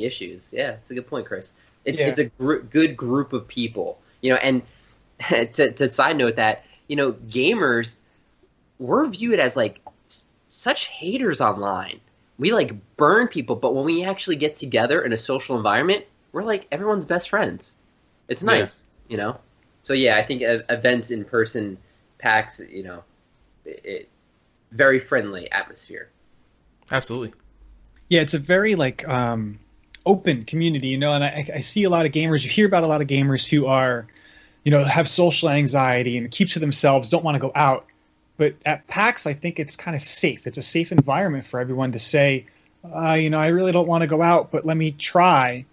any issues. Yeah, it's a good point, Chris. It's Yeah. it's a good group of people, and to side note that, gamers, we're viewed as like such haters online. We like burn people, but when we actually get together in a social environment, we're like everyone's best friends. It's Yeah. nice. So yeah, I think events in person, PAX, very friendly atmosphere. Absolutely. Yeah, it's a very like open community, and I see a lot of gamers. You hear about a lot of gamers who are, have social anxiety and keep to themselves, don't want to go out. But at PAX, I think it's kind of safe. It's a safe environment for everyone to say, I really don't want to go out, but let me try.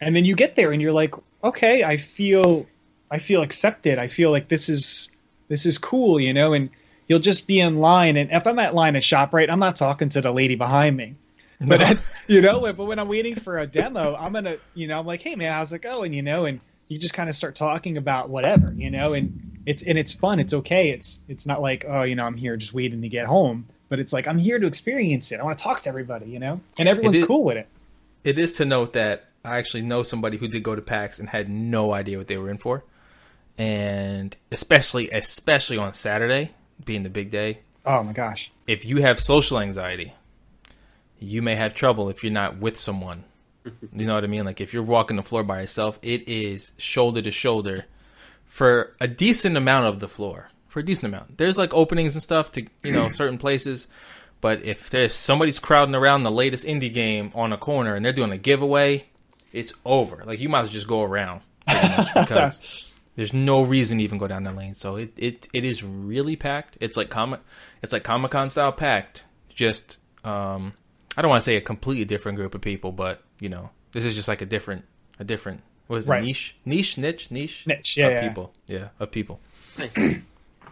And then you get there and you're like, okay, I feel accepted. I feel like this is cool, and you'll just be in line. And if I'm at line at ShopRite, I'm not talking to the lady behind me. No. But but when I'm waiting for a demo, I'm gonna, I'm like, hey man, how's it going? And you just kind of start talking about whatever, and it's fun. It's okay. It's not like, oh, I'm here just waiting to get home. But it's like, I'm here to experience it. I want to talk to everybody, and everyone's cool with it. It is to note that I actually know somebody who did go to PAX and had no idea what they were in for. And especially on Saturday, being the big day. Oh my gosh. If you have social anxiety, you may have trouble if you're not with someone. You know what I mean? Like if you're walking the floor by yourself, it is shoulder to shoulder for a decent amount of the floor. For a decent amount. There's like openings and stuff to, certain places. But if there's somebody's crowding around the latest indie game on a corner and they're doing a giveaway, it's over. Like you might as well just go around pretty much because there's no reason to even go down that lane. So it is really packed. It's like Comic-Con style packed. Just I don't want to say a completely different group of people, but this is just like a different what is it? Right. Niche, yeah, people. Yeah, of people. Nice.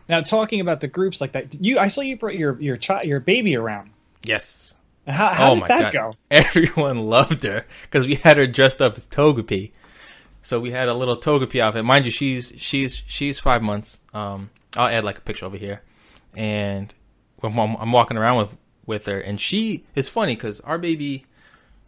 Now talking about the groups like that, I saw you brought your baby around. Yes. How did that go? Everyone loved her because we had her dressed up as Togepi. So we had a little Togepi outfit. Mind you, she's 5 months. I'll add like a picture over here. And I'm walking around with her, and it's funny because our baby,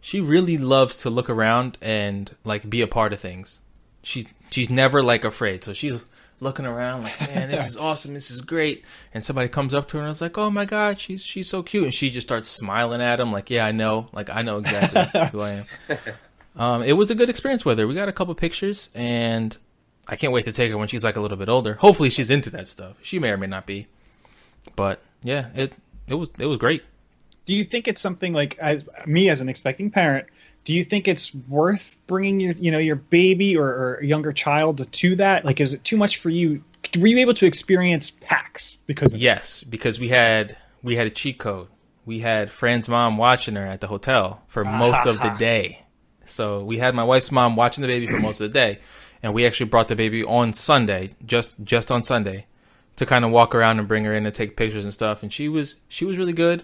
she really loves to look around and like be a part of things. She's never like afraid. So she's looking around like, man, this is awesome, this is great. And somebody comes up to her and I was like, oh my god, she's so cute. And she just starts smiling at him like, yeah, I know exactly who I am. It was a good experience with her. We got a couple pictures, and I can't wait to take her when she's like a little bit older. Hopefully she's into that stuff. She may or may not be, but yeah, it was great. Do you think it's something like, as an expecting parent, do you think it's worth bringing your baby or a younger child to that? Like, is it too much for you? Were you able to experience PAX because of Yes, because we had a cheat code. We had Fran's mom watching her at the hotel for most of the day. So we had my wife's mom watching the baby for most of the day, and we actually brought the baby on Sunday, just on Sunday, to kind of walk around and bring her in and take pictures and stuff. And she was really good.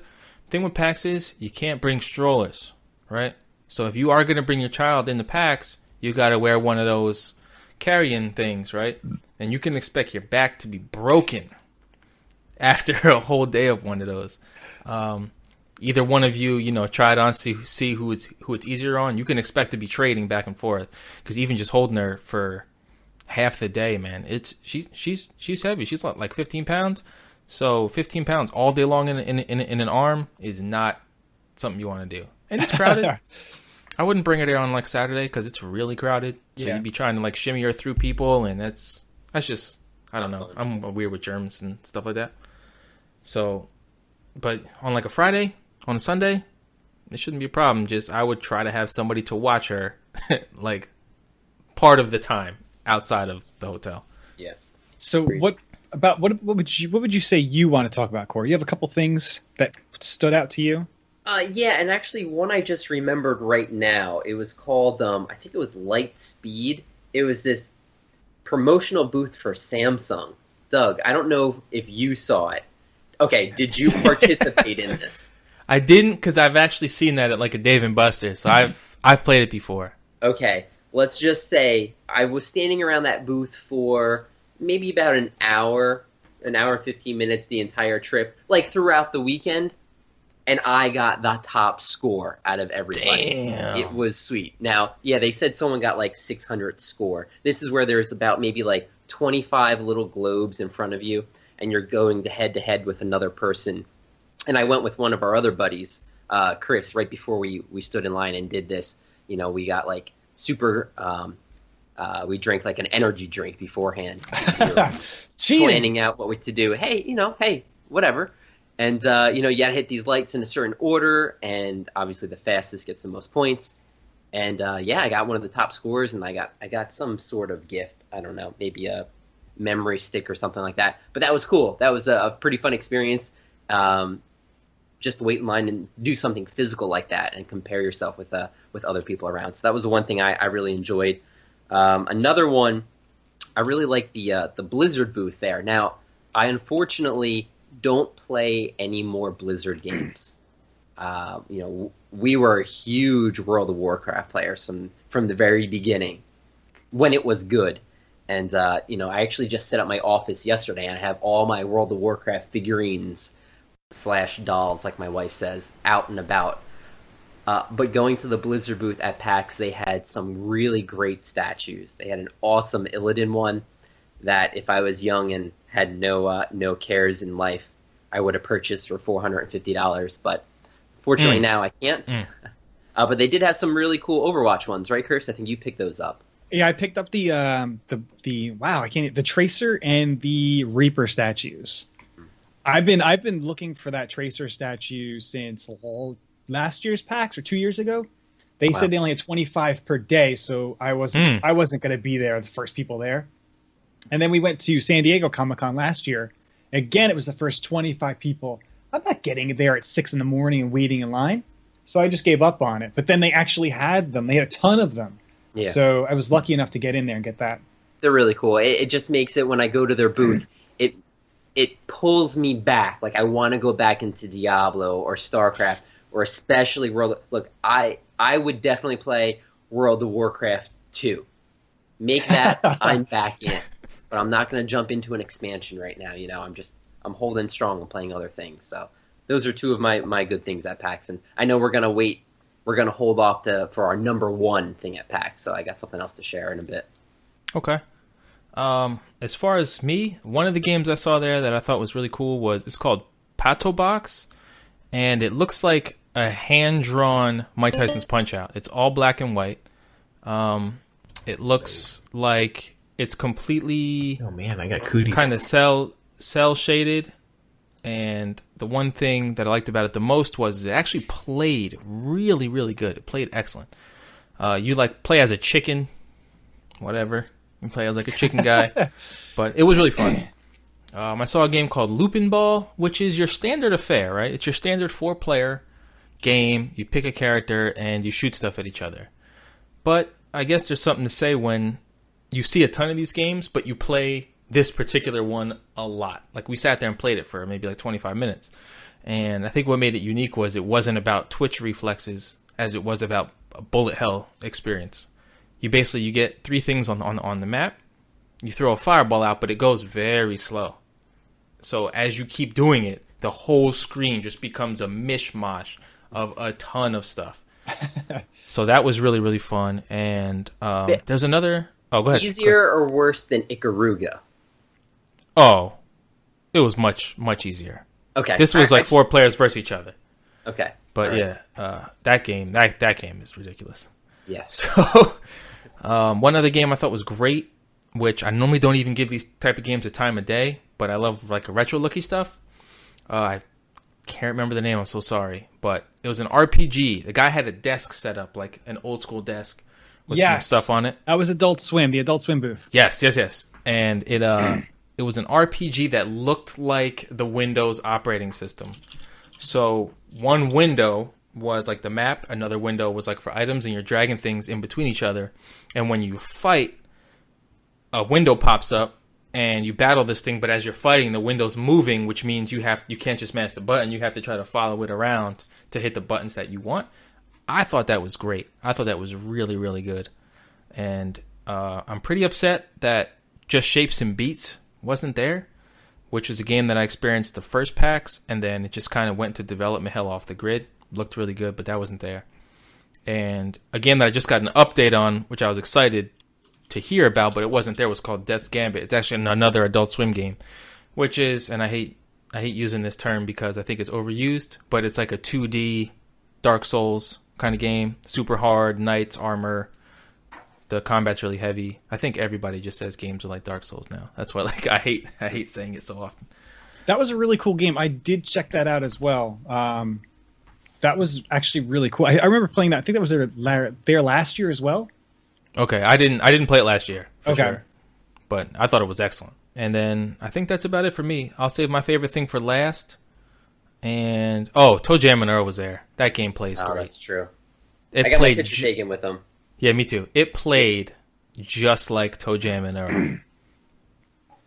Thing with PAX is you can't bring strollers, right? So if you are going to bring your child into PAX, you got to wear one of those carrying things, right? And you can expect your back to be broken after a whole day of one of those. Either one of you, try it on, see who it's easier on. You can expect to be trading back and forth, because even just holding her for half the day, man, she's heavy. She's like 15 pounds. So 15 pounds all day long in an arm is not something you want to do. And it's crowded. I wouldn't bring her there on like Saturday because it's really crowded. So you'd be trying to like shimmy her through people, and that's just, I don't know. I'm weird with germs and stuff like that. So, but on like a Friday, on a Sunday, it shouldn't be a problem. Just I would try to have somebody to watch her like part of the time outside of the hotel. Yeah. So what would you say you want to talk about, Corey? You have a couple things that stood out to you? Yeah, and actually one I just remembered right now. It was called, I think it was Lightspeed. It was this promotional booth for Samsung. Doug, I don't know if you saw it. Okay, did you participate in this? I didn't, because I've actually seen that at like a Dave & Buster's, so I've played it before. Okay, let's just say I was standing around that booth for maybe about an hour and 15 minutes the entire trip, like throughout the weekend. and I got the top score out of everybody. Damn. It was sweet. Now, yeah, they said someone got like 600 score. This is where there's about maybe like 25 little globes in front of you, and you're going to head with another person. And I went with one of our other buddies, Chris, right before we stood in line and did this. You know, we got like super. We drank like an energy drink beforehand. We were planning out what to do. Hey, whatever. And, you got to hit these lights in a certain order, and obviously the fastest gets the most points. And, I got one of the top scores, and I got some sort of gift. I don't know, maybe a memory stick or something like that. But that was cool. That was a pretty fun experience. Just to wait in line and do something physical like that and compare yourself with other people around. So that was the one thing I really enjoyed. Another one, I really like the Blizzard booth there. Now, I unfortunately don't play any more Blizzard games. We were huge World of Warcraft players from the very beginning when it was good. And, I actually just set up my office yesterday and I have all my World of Warcraft figurines / dolls, like my wife says, out and about. But going to the Blizzard booth at PAX, they had some really great statues. They had an awesome Illidan one that if I was young and had no cares in life, I would have purchased for $450. But fortunately now I can't. But they did have some really cool Overwatch ones, right, Kirst? I think you picked those up. Yeah, I picked up the Tracer and the Reaper statues. I've been looking for that Tracer statue since last year's PAX or 2 years ago. They said they only had 25 per day, so I wasn't going to be there, the first people there. And then we went to San Diego Comic-Con last year. Again, it was the first 25 people. I'm not getting there at 6 in the morning and waiting in line, so I just gave up on it. But then they actually had them. They had a ton of them. Yeah. So I was lucky enough to get in there and get that. They're really cool. It just makes it, when I go to their booth, it pulls me back. Like, I want to go back into Diablo or StarCraft, or especially Look, I would definitely play World of Warcraft 2. Make that, I'm back in. But I'm not going to jump into an expansion right now. I'm holding strong and playing other things. So those are two of my good things at PAX. And I know we're going to wait. We're going to hold off for our number one thing at PAX. So I got something else to share in a bit. Okay. As far as me, one of the games I saw there that I thought was really cool it's called Pato Box, and it looks like a hand-drawn Mike Tyson's Punch-Out. It's all black and white. It looks like it's completely I got cooties. Kind of cell shaded, and the one thing that I liked about it the most was it actually played really, really good. It played excellent. You play as a chicken, whatever. You play as like a chicken guy, but it was really fun. I saw a game called Lupin Ball, which is your standard affair, right? It's your standard 4-player game. You pick a character and you shoot stuff at each other. But I guess there's something to say when you see a ton of these games, but you play this particular one a lot. Like, we sat there and played it for maybe like 25 minutes. And I think what made it unique was it wasn't about twitch reflexes as it was about a bullet hell experience. You get 3 things on the map. You throw a fireball out, but it goes very slow. So as you keep doing it, the whole screen just becomes a mishmash of a ton of stuff. So that was really, really fun. And there's another... Oh, go ahead. Easier or worse than Ikaruga? Oh, it was much, much easier. Okay. This was 4 players versus each other. Okay. But that game is ridiculous. Yes. So, one other game I thought was great, which I normally don't even give these type of games a time of day, but I love like a retro looky stuff. I can't remember the name. I'm so sorry, but it was an RPG. The guy had a desk set up, like an old school desk with some stuff on it. That was Adult Swim, the Adult Swim booth. Yes. And it was an RPG that looked like the Windows operating system. So one window was like the map, another window was like for items, and you're dragging things in between each other. And when you fight, a window pops up and you battle this thing, but as you're fighting, the window's moving, which means you can't just mash the button, you have to try to follow it around to hit the buttons that you want. I thought that was great. I thought that was really, really good. And I'm pretty upset that Just Shapes and Beats wasn't there, which is a game that I experienced the first PAX, and then it just kind of went to development hell off the grid. Looked really good, but that wasn't there. And a game that I just got an update on, which I was excited to hear about, but it wasn't there, was called Death's Gambit. It's actually another Adult Swim game, which is, and I hate using this term because I think it's overused, but it's like a 2D Dark Souls kind of game. Super hard, knights, armor. The combat's really heavy. I think everybody just says games are like Dark Souls now. That's why I hate saying it so often. That was a really cool game. I did check that out as well. That was actually really cool. I remember playing that. I think that was there last year as well. Okay, I didn't play it last year for okay. sure, but I thought it was excellent. And then I think that's about it for me. I'll save my favorite thing for last. And Toe Jam and Earl was there. That game plays great. That's true. I got my picture taken with them. Yeah, me too. It played just like Toe Jam and Earl,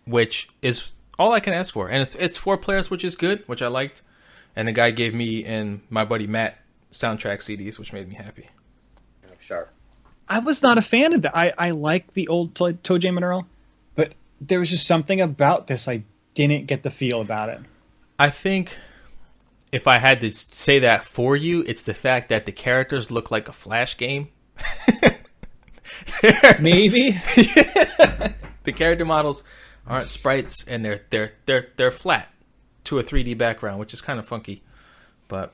which is all I can ask for. And it's 4 players, which is good, which I liked. And the guy gave me and my buddy Matt soundtrack CDs, which made me happy. Oh, sharp. I was not a fan of that. I like the old Toe Jam and Earl, but there was just something about this I didn't get the feel about it. I think if I had to say that for you, it's the fact that the characters look like a Flash game. Maybe. The character models aren't sprites, and they're flat to a 3D background, which is kind of funky. But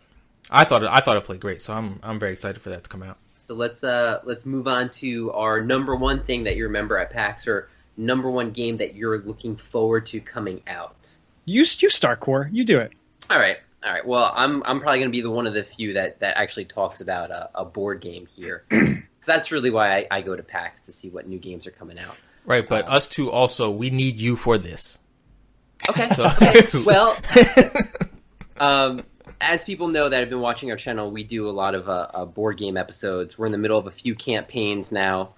I thought it played great, so I'm very excited for that to come out. So let's move on to our number one thing that you remember at PAX, or number one game that you're looking forward to coming out. You start, Core. You do it. All right. Well, I'm probably going to be the one of the few that actually talks about a board game here. Because that's really why I go to PAX, to see what new games are coming out. Right, but us two also, we need you for this. Okay. So. Okay. Well, as people know that have been watching our channel, we do a lot of board game episodes. We're in the middle of a few campaigns now.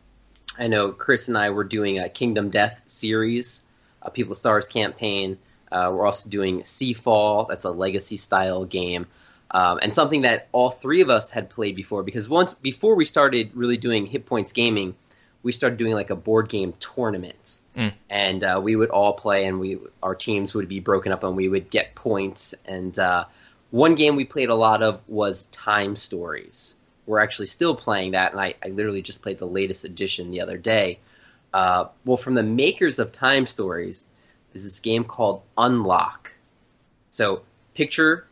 I know Chris and I were doing a Kingdom Death series, a People of Stars campaign. We're also doing Seafall. That's a legacy-style game. And something that all 3 of us had played before, because before we started really doing Hit Points Gaming, we started doing like a board game tournament. And we would all play, and our teams would be broken up, and we would get points. And one game we played a lot of was Time Stories. We're actually still playing that, and I literally just played the latest edition the other day. Well, from the makers of Time Stories, is this game called Unlock. So picture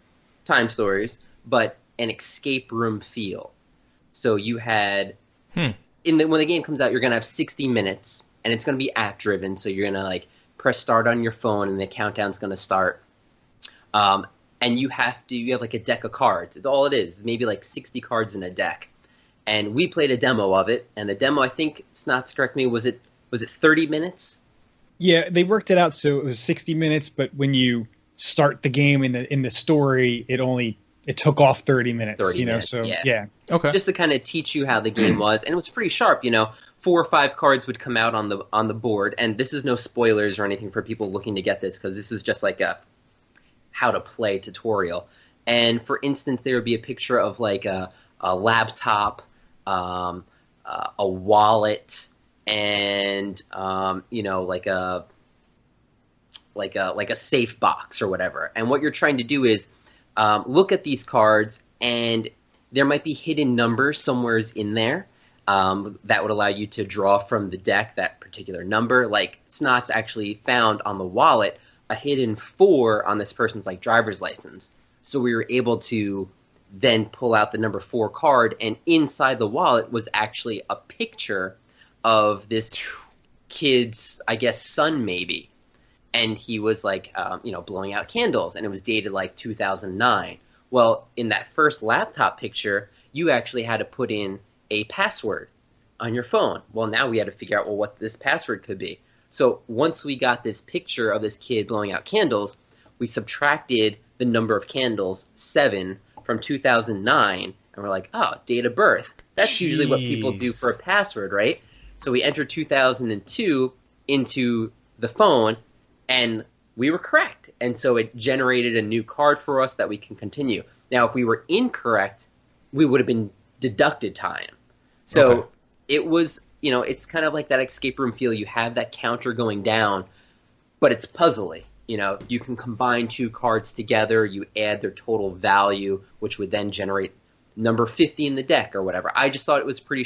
Time Stories, but an escape room feel. So you had when the game comes out, you're gonna have 60 minutes, and it's gonna be app driven. So you're gonna like press start on your phone, and the countdown's gonna start. And you have like a deck of cards. It's all it is. Maybe like 60 cards in a deck. And we played a demo of it, and the demo, I think, Snots, correct me, was it 30 minutes? Yeah, they worked it out so it was 60 minutes, but when you start the game in the story, it took off 30 minutes. 30 minutes, so yeah. yeah. Okay. Just to kind of teach you how the game was, and it was pretty sharp. 4 or 5 cards would come out on the board, and this is no spoilers or anything for people looking to get this, because this is just like a how to play tutorial. And for instance, there would be a picture of like a laptop, a wallet, and like a safe box or whatever. And what you're trying to do is look at these cards, and there might be hidden numbers somewhere in there that would allow you to draw from the deck that particular number. Like Snots actually found on the wallet a hidden 4 on this person's like driver's license. So we were able to then pull out the number 4 card, and inside the wallet was actually a picture of this kid's, I guess, son maybe. And he was like, blowing out candles, and it was dated like 2009. Well, in that first laptop picture, you actually had to put in a password on your phone. Well, now we had to figure out, what this password could be. So once we got this picture of this kid blowing out candles, we subtracted the number of candles, 7, from 2009, and we're like, date of birth. That's usually what people do for a password, right? So we entered 2002 into the phone, and we were correct. And so it generated a new card for us that we can continue. Now, if we were incorrect, we would have been deducted time. So It was, it's kind of like that escape room feel. You have that counter going down, but it's puzzly. you know, you can combine two cards together, you add their total value, which would then generate number 50 in the deck or whatever. I just thought it was pretty